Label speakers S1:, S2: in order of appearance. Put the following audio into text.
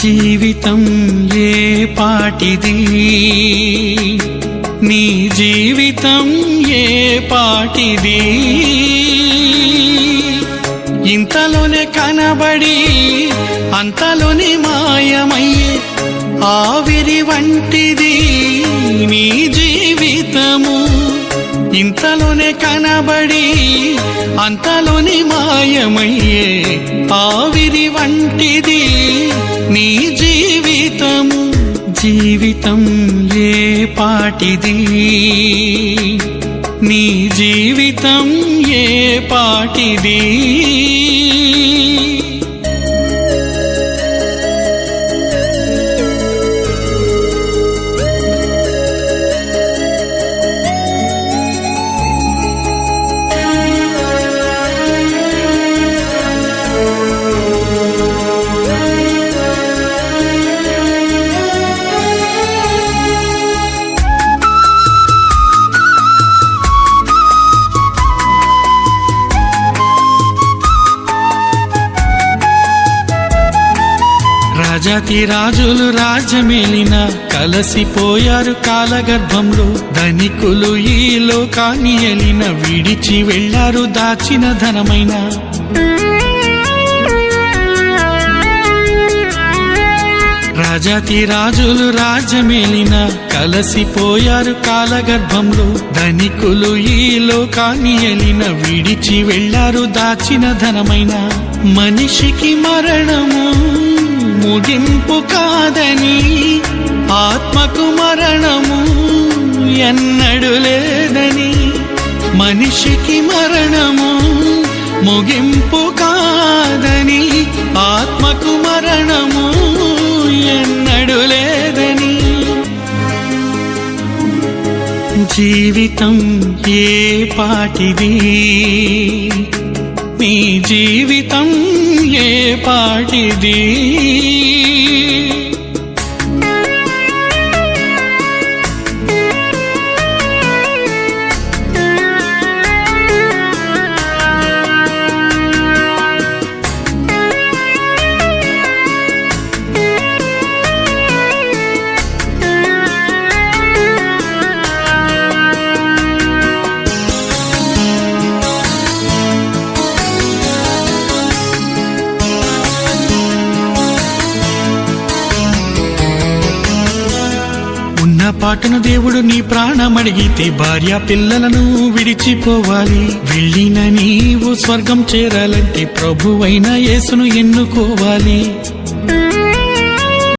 S1: జీవితం ఏ పాటిది, నీ జీవితం ఏ పాటిది. ఇంతలోనే కనబడి అంతలోనే మాయమయ్యే ఆవిరి వంటిది నీ జీవితము. ఇంతలోనే కనబడి అంతలోనే మాయమయ్యే ఆవిరి వంటిది నీ జీవితము. జీవితం ఏ పాటిది, నీ జీవితం ఏ పాటిది. రాజాతి రాజులు రాజ్యమేలిన కలసిపోయారు కాలగర్భంలో. ధనికులు ఈ లోకాన్ని ఎలిన విడిచి వెళ్లారు దాచిన ధనమైన. రాజాతి రాజులు రాజ్యమేలిన కలసిపోయారు కాలగర్భంలో. ధనికులు ఈ లోకాన్ని ఎలిన విడిచి వెళ్లారు దాచిన ధనమైన. మనిషికి మరణము ముగింపు కాదని, ఆత్మకు మరణము ఎన్నడూ లేదని. మనిషికి మరణము ముగింపు కాదని, ఆత్మకు మరణము ఎన్నడూ లేదని. జీవితం ఏ పాటిది, నీ జీవితం ఏ పాటిది. పాటను దేవుడు నీ ప్రాణమడిగితే భార్య పిల్లలను విడిచిపోవాలి. వెళ్ళిన నీవు స్వర్గం చేరాలంటే ప్రభువైన యేసును ఎన్నుకోవాలి.